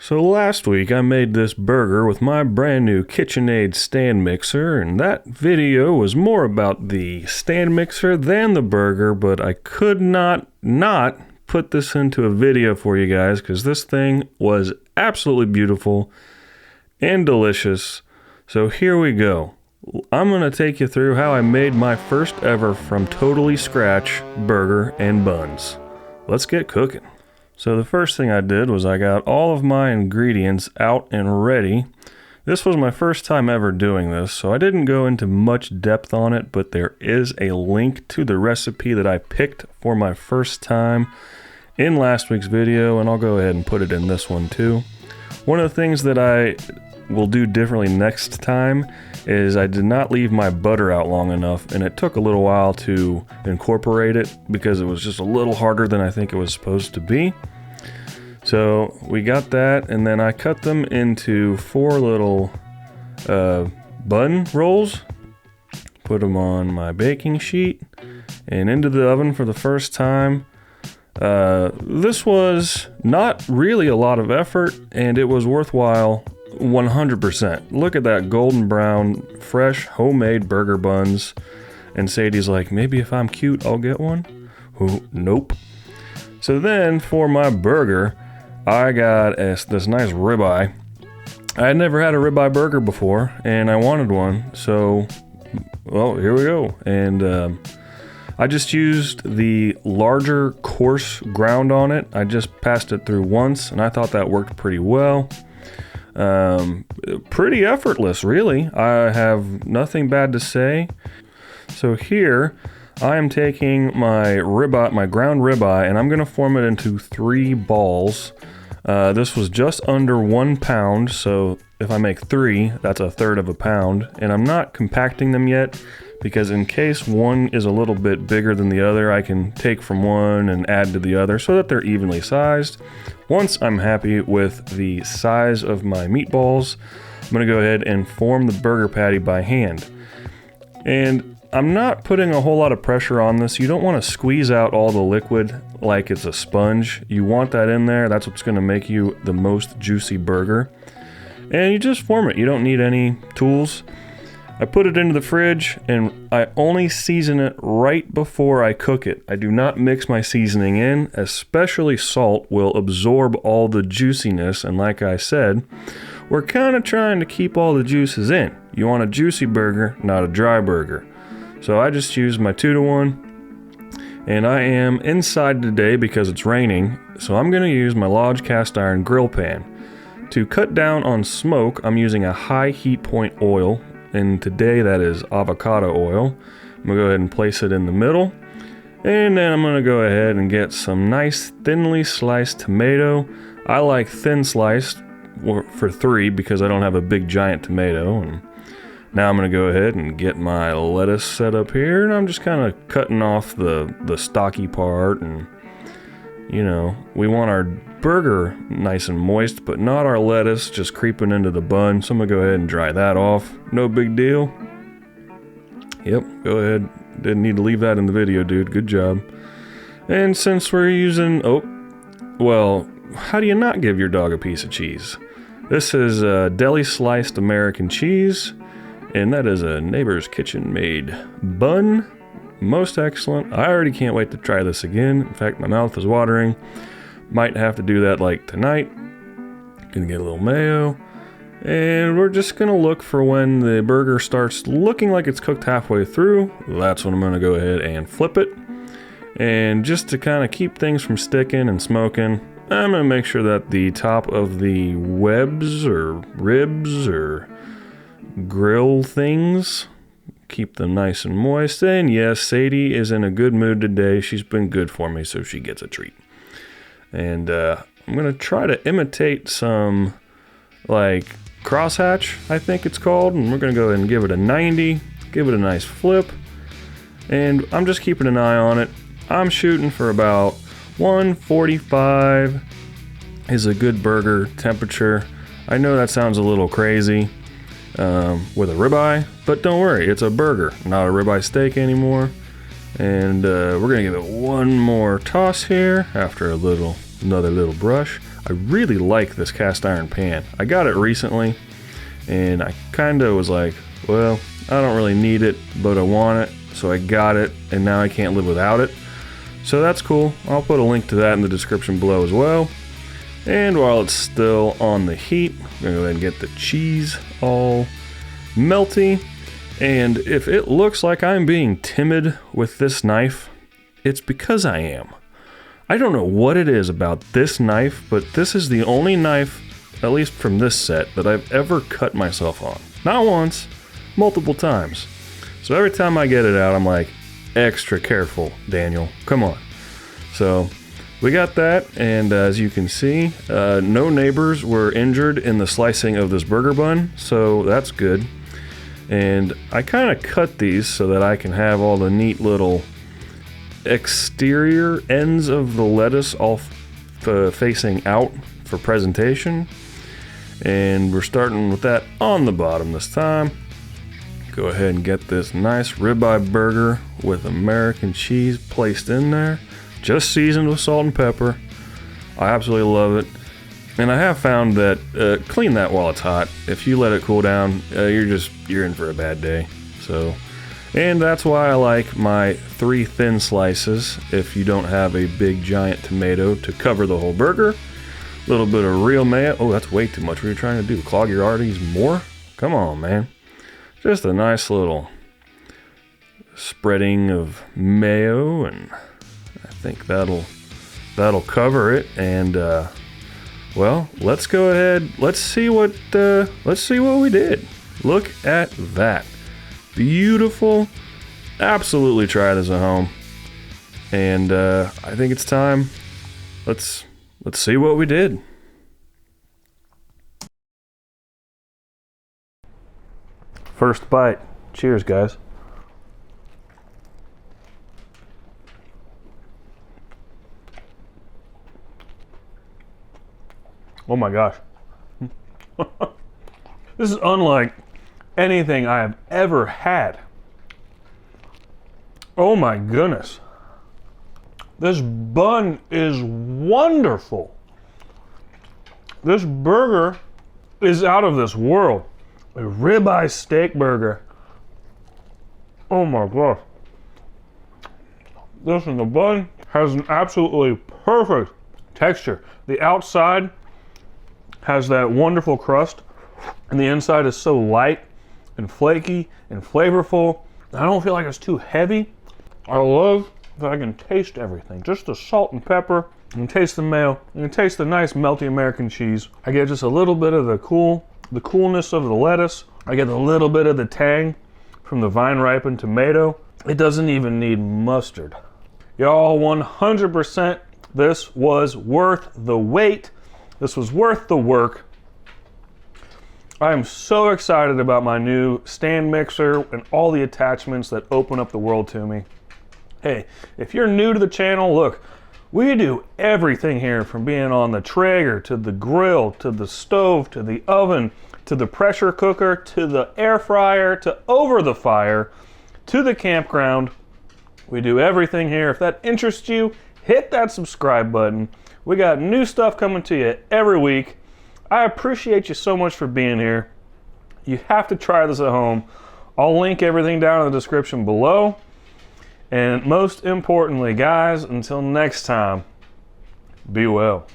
So last week I made this burger with my brand new KitchenAid stand mixer, and that video was more about the stand mixer than the burger, but I could not put this into a video for you guys because this thing was absolutely beautiful and delicious. So here we go. I'm going to take you through how I made my first ever from totally scratch burger and buns. Let's get cooking. So the first thing I did was I got all of my ingredients out and ready. This was my first time ever doing this, so I didn't go into much depth on it, but there is a link to the recipe that I picked for my first time in last week's video, and I'll go ahead and put it in this one too. One of the things that I will do differently next time is I did not leave my butter out long enough, and it took a little while to incorporate it because it was just a little harder than I think it was supposed to be. So we got that, and then I cut them into 4 little bun rolls, put them on my baking sheet and into the oven for the first time. This was not really a lot of effort, and it was worthwhile 100%. Look at that golden brown, fresh, homemade burger buns. And Sadie's like, maybe if I'm cute, I'll get one? Oh, nope. So then for my burger, I got this nice ribeye. I had never had a ribeye burger before, and I wanted one. So, well, here we go. And I just used the larger coarse ground on it. I just passed it through once, and I thought that worked pretty well. Pretty effortless, really. I have nothing bad to say. So here I am taking my ribeye, my ground ribeye, and I'm going to form it into 3 balls. This was just under 1 pound, so if I make 3, that's 1/3 of a pound. And I'm not compacting them yet because in case one is a little bit bigger than the other, I can take from one and add to the other so that they're evenly sized. Once I'm happy with the size of my meatballs, I'm going to go ahead and form the burger patty by hand. And I'm not putting a whole lot of pressure on this. You don't want to squeeze out all the liquid like it's a sponge. You want that in there. That's what's going to make you the most juicy burger. And you just form it. You don't need any tools. I put it into the fridge, and I only season it right before I cook it. I do not mix my seasoning in, especially salt will absorb all the juiciness, and like I said, we're kind of trying to keep all the juices in. You want a juicy burger, not a dry burger. So I just use my 2-to-1, and I am inside today because it's raining, so I'm going to use my Lodge cast iron grill pan. To cut down on smoke, I'm using a high heat point oil, and today that is avocado oil. I'm going to go ahead and place it in the middle. And then I'm going to go ahead and get some nice thinly sliced tomato. I like thin sliced for 3 because I don't have a big giant tomato. And now I'm going to go ahead and get my lettuce set up here. And I'm just kind of cutting off the stocky part. And, you know, we want our burger nice and moist, but not our lettuce just creeping into the bun. So I'm gonna go ahead and dry that off. No big deal. Yep, go ahead. Didn't need to leave that in the video, dude. Good job. And since we're using, well, how do you not give your dog a piece of cheese? This is deli sliced American cheese, and that is a Neighbor's Kitchen made bun. Most excellent. I already can't wait to try this again. In fact, my mouth is watering. Might have to do that like tonight. Gonna get a little mayo. And we're just gonna look for when the burger starts looking like it's cooked halfway through. That's when I'm gonna go ahead and flip it. And just to kind of keep things from sticking and smoking, I'm gonna make sure that the top of the webs or ribs or grill things, keep them nice and moist. And yes, Sadie is in a good mood today. She's been good for me, so she gets a treat. And I'm going to try to imitate some, like, crosshatch, I think it's called. And we're going to go ahead and give it a 90, give it a nice flip. And I'm just keeping an eye on it. I'm shooting for about 145 is a good burger temperature. I know that sounds a little crazy with a ribeye, but don't worry, it's a burger, not a ribeye steak anymore. And we're gonna give it one more toss here after another little brush. I really like this cast iron pan. I got it recently, and I kind of was like, well, I don't really need it, but I want it, so I got it, and now I can't live without it. So that's cool. I'll put a link to that in the description below as well. And while it's still on the heat, I'm gonna go ahead and get the cheese all melty. And if it looks like I'm being timid with this knife, it's because I am. I don't know what it is about this knife, but this is the only knife, at least from this set, that I've ever cut myself on. Not once, multiple times. So every time I get it out, I'm like, extra careful, Daniel, come on. So we got that, and as you can see, no neighbors were injured in the slicing of this burger bun, so that's good. And I kind of cut these so that I can have all the neat little exterior ends of the lettuce all facing out for presentation. And we're starting with that on the bottom this time. Go ahead and get this nice ribeye burger with American cheese placed in there, just seasoned with salt and pepper. I absolutely love it. And I have found that clean that while it's hot. If you let it cool down, you're in for a bad day. So, and that's why I like my 3 thin slices if you don't have a big giant tomato to cover the whole burger. A little bit of real mayo. Oh, that's way too much. What are you trying to do? Clog your arteries more? Come on, man. Just a nice little spreading of mayo, and I think that'll cover it. And well, let's go ahead. Let's see what we did. Look at that. Beautiful. Absolutely try this at home. And I think it's time. Let's see what we did. First bite. Cheers, guys. Oh my gosh. This is unlike anything I have ever had. Oh my goodness. This bun is wonderful. This burger is out of this world. A ribeye steak burger. Oh my gosh. Listen, the bun has an absolutely perfect texture. The outside has that wonderful crust, and the inside is so light and flaky and flavorful. I don't feel like it's too heavy. I love that I can taste everything. Just the salt and pepper. You can taste the mayo. You can taste the nice melty American cheese. I get just a little bit of the coolness of the lettuce. I get a little bit of the tang from the vine ripened tomato. It doesn't even need mustard. Y'all, 100% this was worth the wait. This was worth the work. I am so excited about my new stand mixer and all the attachments that open up the world to me. Hey, if you're new to the channel, look, we do everything here, from being on the Traeger to the grill to the stove to the oven to the pressure cooker to the air fryer to over the fire to the campground. We do everything here. If that interests you, hit that subscribe button. We got new stuff coming to you every week. I appreciate you so much for being here. You have to try this at home. I'll link everything down in the description below. And most importantly, guys, until next time, be well.